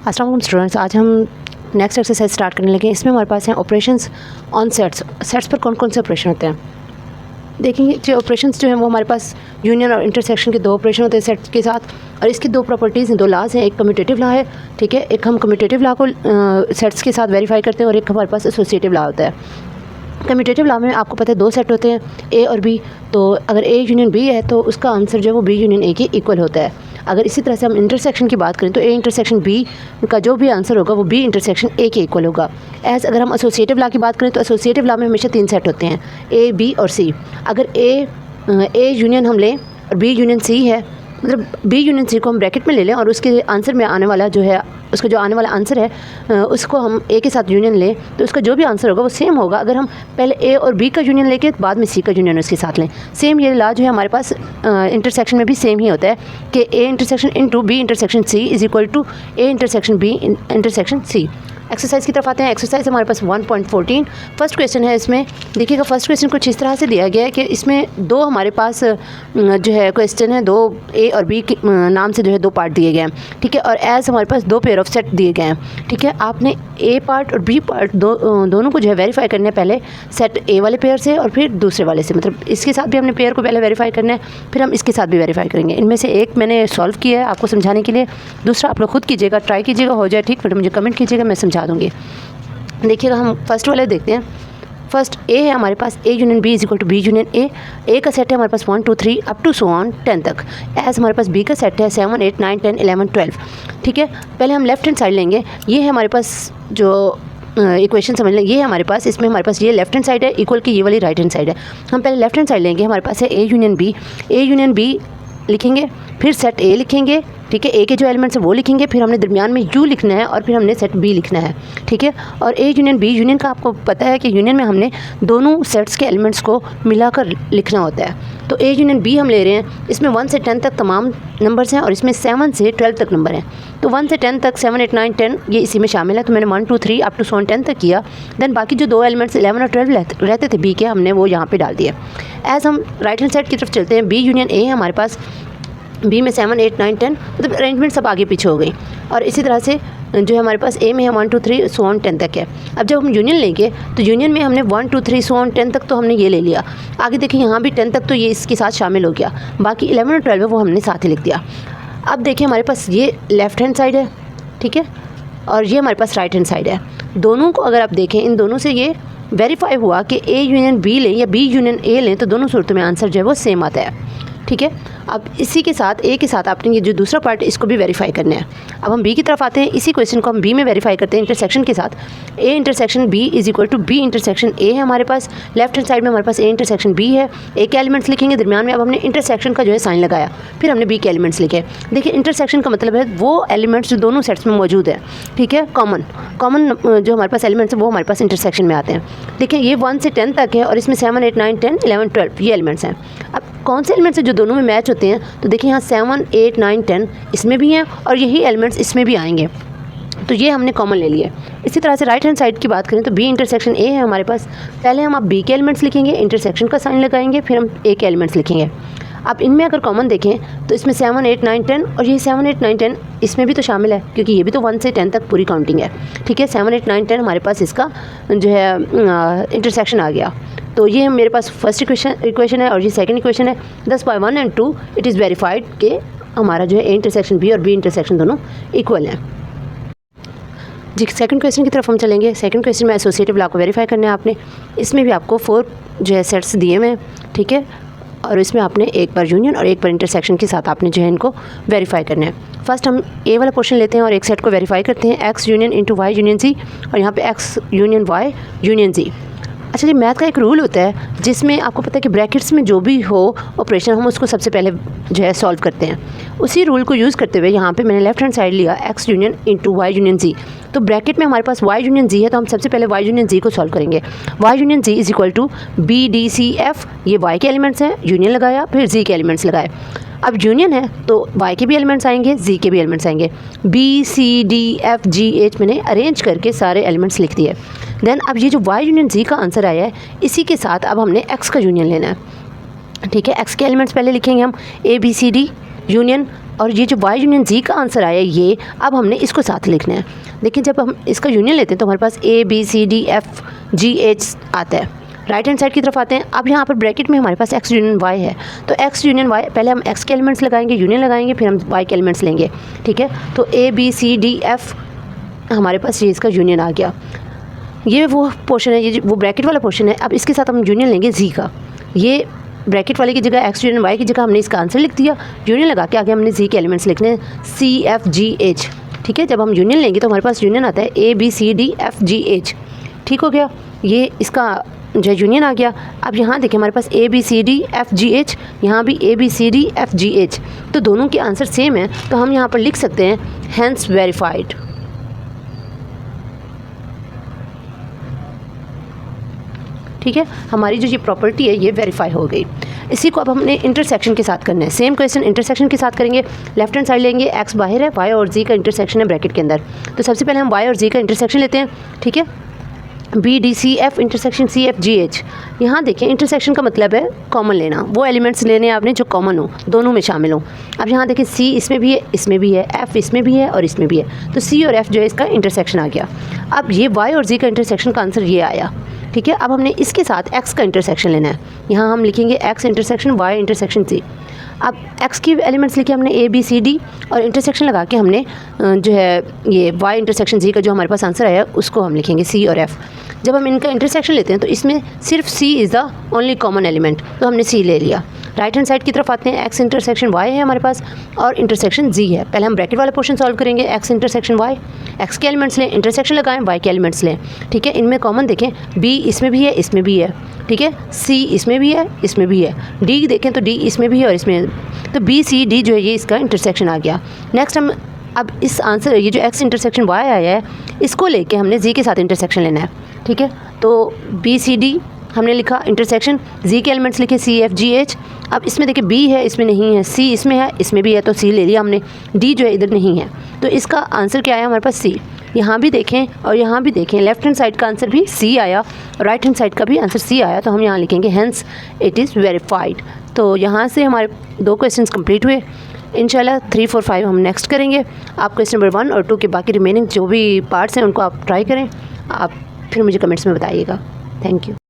अस्सलाम वालेकुम स्टूडेंट्स, आज हम नेक्स्ट एक्सरसाइज स्टार्ट करने लगे। इसमें हमारे पास हैं ऑपरेशंस ऑन सेट्स। सेट्स पर कौन कौन से ऑपरेशन होते हैं देखेंगे। जो ऑपरेशंस जो हैं वो हमारे पास यूनियन और इंटरसेक्शन के दो ऑपरेशन होते हैं सेट्स के साथ, और इसकी दो प्रॉपर्टीज़ हैं, दो लॉज हैं। एक कम्यूटेटिव लॉ है, ठीक है, एक हम कम्यूटेटिव लॉ को सेट्स के साथ वेरीफाई करते हैं, और एक हमारे पास एसोसिएटिव लॉ होता है। कम्यूटेटिव लॉ में आपको पता है दो सेट होते हैं, ए और बी। तो अगर ए यूनियन बी है तो उसका आंसर जो है वो बी यूनियन ए के इक्वल होता है। अगर इसी तरह से हम इंटरसेक्शन की बात करें तो ए इंटरसेक्शन बी का जो भी आंसर होगा वो बी इंटरसेक्शन ए के इक्वल होगा। एज अगर हम एसोसिएटिव लॉ की बात करें तो एसोसिएटिव लॉ में हमेशा तीन सेट होते हैं, ए बी और सी। अगर ए यूनियन हम लें और बी यूनियन सी है, मतलब बी यूनियन सी को हम ब्रैकेट में ले लें और उसके आंसर में आने वाला जो है, उसका जो आने वाला आंसर है उसको हम ए के साथ यूनियन लें तो उसका जो भी आंसर होगा वो सेम होगा। अगर हम पहले ए और बी का यूनियन लेके बाद में सी का यूनियन उसके साथ लें, सेम ये लॉ जो है हमारे पास इंटरसेक्शन में भी सेम ही होता है कि A intersection into B intersection C is equal to A intersection B intersection C. Exercise की तरफ आते हैं। एक्सरसाइज हमारे पास 1.14 फर्स्ट क्वेश्चन है। इसमें देखिएगा फर्स्ट क्वेश्चन कुछ इस तरह से दिया गया है कि इसमें दो हमारे पास जो है क्वेश्चन है, दो ए और बी के नाम से जो है दो पार्ट दिए गए हैं, ठीक है, और एज हमारे पास दो पेयर ऑफ सेट दिए गए हैं, ठीक है। आपने ए पार्ट और बी पार्ट दोनों को जो है वेरीफाई करना है, पहले सेट ए वाले पेयर से और फिर दूसरे वाले से, मतलब इसके साथ भी हमने पेयर को पहले वेरीफाई करना है, फिर हम इसके साथ भी वेरीफाई करेंगे। इनमें से एक मैंने सॉल्व किया है आपको समझाने के लिए, दूसरा आप लोग खुद कीजिएगा, ट्राई कीजिएगा, हो जाए ठीक, फिर मुझे कमेंट कीजिएगा, मैं समझा दूँगी। देखिएगा हम फर्स्ट वाले देखते हैं। फर्स्ट ए है हमारे पास, A union B is equal to B union A. A का सेट है हमारे पास 1 2 3 अप टू सो ऑन 10 तक। एज हमारे पास बी का सेट है 7 8 9 10 11 12, ठीक है। पहले हम लेफ्ट हैंड साइड लेंगे, ये है हमारे पास जो इक्वेशन समझ लें, ये है हमारे पास, इसमें हमारे पास ये लेफ्ट हैंड साइड है इक्वल की ये वाली राइट हैंड साइड है। हम पहले लेफ्ट हैंड साइड लेंगे, हमारे पास है A union B. A union B लिखेंगे, फिर सेट ए लिखेंगे, ठीक है, ए के जो एलिमेंट्स है वो लिखेंगे, फिर हमने दरमियान में यू लिखना है और फिर हमने सेट बी लिखना है, ठीक है। और ए यूनियन बी, यूनियन का आपको पता है कि यूनियन में हमने दोनों सेट्स के एलिमेंट्स को मिलाकर लिखना होता है। तो ए यूनियन बी हम ले रहे हैं, इसमें 1 से 10 तक तमाम नंबर्स हैं और इसमें 7 से 12 तक नंबर हैं। तो 1 से 10 तक 7 8 9 10 ये इसी में शामिल है, तो मैंने 1 2 3 अप टू 10 तक किया। देन बाकी जो दो एलिमेंट्स 11 और 12 रहते थे बी के, हमने वो यहाँ पर डाल दिया। एज हम राइट हैंड साइड की तरफ चलते हैं, बी यूनियन ए है हमारे पास, बी में 7 8 9 10, मतलब अरेंजमेंट सब आगे पीछे हो गई। और इसी तरह से जो है हमारे पास ए में है 1 2 3 सो ऑन 10 तक है। अब जब हम यूनियन लेंगे तो यूनियन में हमने 1 2 3 सो ऑन 10 तक तो हमने ये ले लिया, आगे देखिए यहाँ भी 10 तक तो ये इसके साथ शामिल हो गया, बाकी 11 और 12 है वो हमने साथ ही लिख दिया। अब देखिए हमारे पास ये लेफ़्ट हैंड साइड है, ठीक है, और ये हमारे पास राइट हैंड साइड है। दोनों को अगर आप देखें, इन दोनों से ये वेरीफाई हुआ कि ए यूनियन बी लें या बी यूनियन ए लें तो दोनों सूरतों में आंसर जो है वो सेम आता है, ठीक है। अब इसी के साथ ए के साथ आपने ये जो दूसरा पार्ट है इसको भी वेरीफाई करना है। अब हम बी की तरफ आते हैं, इसी क्वेश्चन को हम बी में वेरीफाई करते हैं इंटरसेक्शन के साथ। A intersection B is equal to B intersection A है हमारे पास, लेफ्ट हैंड साइड में हमारे पास ए इंटरसेक्शन बी है। ए के एलिमेंट्स लिखेंगे दरमियान में, अब हमने इंटरसेक्शन का जो है साइन लगाया, फिर हमने बी के एलिमेंट्स लिखे। देखिए इंटरसेक्शन का मतलब है वो एलिमेंट्स जो दोनों सेट्स में मौजूद है, ठीक है, कॉमन जो हमारे पास एलिमेंट्स है वो हमारे पास इंटरसेक्शन में आते हैं। देखिए ये 1 से 10 तक है और इसमें 7 8 9 10 11 12 ये एलिमेंट्स हैं। अब कौन से एलिमेंट्स हैं जो दोनों में मैच होते हैं, तो देखिए यहाँ 7 8 9 10 इसमें भी हैं और यही एलिमेंट्स इसमें भी आएंगे, तो ये हमने कॉमन ले लिए। इसी तरह से राइट हैंड साइड की बात करें तो बी इंटरसेक्शन ए है हमारे पास, पहले हम आप बी के एलिमेंट्स लिखेंगे, इंटरसेक्शन का साइन लगाएंगे, फिर हम ए के एलिमेंट्स लिखेंगे। अब इनमें अगर कॉमन देखें तो इसमें 7 8 9 10 और ये 7 8 9 10 इसमें भी तो शामिल है, क्योंकि ये भी तो 1 से 10 तक पूरी काउंटिंग है, ठीक है। 7 8 9 10 हमारे पास इसका जो है इंटरसेक्शन आ गया। तो ये मेरे पास फर्स्ट इक्वेशन है और ये सेकंड इक्वेशन है। दस बाय 1 और 2 इट इज़ वेरीफाइड कि हमारा जो है ए इंटरसेक्शन बी और बी इंटरसेक्शन दोनों इक्वल हैं। जी सेकंड क्वेश्चन की तरफ हम चलेंगे। सेकंड क्वेश्चन में एसोसिएटिव लॉ को वेरीफाई करना है आपने। इसमें भी आपको 4 जो है सेट्स दिए हुए हैं, ठीक है, और इसमें आपने एक बार यूनियन और एक बार इंटरसेक्शन के साथ आपने जो है इनको वेरीफाई करना है। फर्स्ट हम ए वाला पोर्शन लेते हैं और एक सेट को वेरीफाई करते हैं, X union into Y union C, और यहाँ पे X union Y union C. अच्छा, ये मैथ का एक रूल होता है जिसमें आपको पता है कि ब्रैकेट्स में जो भी हो ऑपरेशन हम उसको सबसे पहले जो है सॉल्व करते हैं। उसी रूल को यूज़ करते हुए यहाँ पे मैंने लेफ्ट हैंड साइड लिया X union into Y union G. तो ब्रैकेट में हमारे पास वाई यूनियन जी है, तो हम सबसे पहले वाई यूनियन जी को सॉल्व करेंगे। Y union G is equal to B D C F, ये वाई के एलिमेंट्स हैं, यूनियन लगाया, फिर जी के एलिमेंट्स लगाए। अब यूनियन है तो वाई के भी एलिमेंट्स आएंगे, जी के भी एलिमेंट्स आएंगे। B C D F G H मैंने अरेंज करके सारे एलिमेंट्स लिख दिए। देन अब ये जो वाई यूनियन जी का आंसर आया है, इसी के साथ अब हमने एक्स का यूनियन लेना है, ठीक है। एक्स के एलिमेंट्स पहले लिखेंगे हम, A B C D union और ये जो वाई यूनियन जी का आंसर आया ये, अब हमने इसको साथ लिखना है। देखिए जब हम इसका यूनियन लेते हैं तो हमारे पास A B C D F G H आता है, राइट हैंड साइड की तरफ आते हैं। अब यहाँ पर ब्रैकेट में हमारे पास एक्स यूनियन वाई है, तो एक्स यूनियन वाई, पहले हम एक्स के एलिमेंट्स लगाएंगे, यूनियन लगाएंगे, फिर हम वाई के एलिमेंट्स लेंगे, ठीक है। तो A B C D F हमारे पास ये इसका यूनियन आ गया। ये वो पोर्शन है, ये वो ब्रैकेट वाला पोर्शन है। अब इसके साथ हम यूनियन लेंगे जी का। ये ब्रैकेट वाले की जगह एक्स यूनियन वाई की जगह हमने इसका आंसर लिख दिया, यूनियन लगा के आगे हमने जी के एलिमेंट्स लिखने हैं सी एफ जी एच, ठीक है। जब हम यूनियन लेंगे तो हमारे पास यूनियन आता है A B C D F G H, ठीक हो गया। ये इसका जो यूनियन आ गया। अब यहाँ देखिए हमारे पास A B C D F G H, यहाँ भी A B C D F G H, तो दोनों के आंसर सेम है, तो हम यहाँ पर लिख सकते हैं हैंस वेरीफाइड। ठीक है, हमारी जो ये प्रॉपर्टी है ये वेरीफाई हो गई। इसी को अब हमने इंटरसेक्शन के साथ करना है। सेम क्वेश्चन इंटरसेक्शन के साथ करेंगे। लेफ्ट हैंड साइड लेंगे, एक्स बाहर है, वाई और जी का इंटरसेक्शन है ब्रैकेट के अंदर। तो सबसे पहले हम वाई और जी का इंटरसेक्शन लेते हैं, ठीक है। B D C F intersection C F G H. यहाँ देखिए इंटरसेक्शन का मतलब है कॉमन लेना, वो एलिमेंट्स लेने हैं आपने जो कॉमन हो, दोनों में शामिल हो। अब यहाँ देखिए सी इसमें भी है, इसमें भी है, एफ इसमें भी है और इसमें भी है, तो सी और एफ जो है इसका इंटरसेक्शन आ गया। अब ये वाई और जी का इंटरसेक्शन का आंसर ये आया, ठीक है। अब हमने इसके साथ एक्स का इंटरसेक्शन लेना है। यहाँ हम लिखेंगे X intersection Y intersection C. अब एक्स की एलिमेंट्स लिखे हमने ए बी सी डी और इंटरसेक्शन लगा के हमने जो है ये वाई इंटरसेक्शन जी का जो हमारे पास आंसर आया उसको हम लिखेंगे सी और एफ। जब हम इनका इंटरसेक्शन लेते हैं तो इसमें सिर्फ C is the only common element, तो हमने सी ले लिया। राइट हैंड साइड की तरफ आते हैं, एक्स इंटरसेक्शन वाई है हमारे पास और इंटरसेक्शन जी है। पहले हम ब्रैकेट वाला पोर्शन सॉल्व करेंगे, एक्स इंटरसेक्शन वाई, एक्स के एलिमेंट्स लें, इंटरसेक्शन लगाएं, वाई के एलिमेंट्स लें, ठीक है। इनमें कॉमन देखें, बी इसमें भी है, इसमें भी है, ठीक है। सी इसमें भी है, इसमें भी है। डी देखें तो डी इसमें भी है और इसमें, तो बी सी डी जो है ये इसका इंटरसेक्शन आ गया। नेक्स्ट हम अब इस आंसर ये जो एक्स इंटरसेक्शन वाई आया है इसको लेके हमने जी के साथ इंटरसेक्शन लेना है, ठीक है। तो बी सी डी हमने लिखा इंटरसेक्शन, जी के एलिमेंट्स लिखे सी एफ जी एच। अब इसमें देखिए बी है, इसमें नहीं है, सी इसमें है, इसमें भी है, तो सी ले लिया हमने, डी जो है इधर नहीं है, तो इसका आंसर क्या आया हमारे पास सी। यहाँ भी देखें और यहाँ भी देखें, लेफ्ट हैंड साइड का आंसर भी सी आया और राइट हैंड साइड का भी आंसर सी आया, तो हम यहाँ लिखेंगे हैंस इट इज़ वेरीफाइड। तो यहाँ से हमारे 2 क्वेश्चंस कंप्लीट हुए। इंशाल्लाह 3, 4, 5 हम नेक्स्ट करेंगे। आप क्वेश्चन नंबर 1 और 2 के बाकी रिमेनिंग जो भी पार्ट्स हैं उनको आप ट्राई करें, आप फिर मुझे कमेंट्स में बताइएगा। Thank you.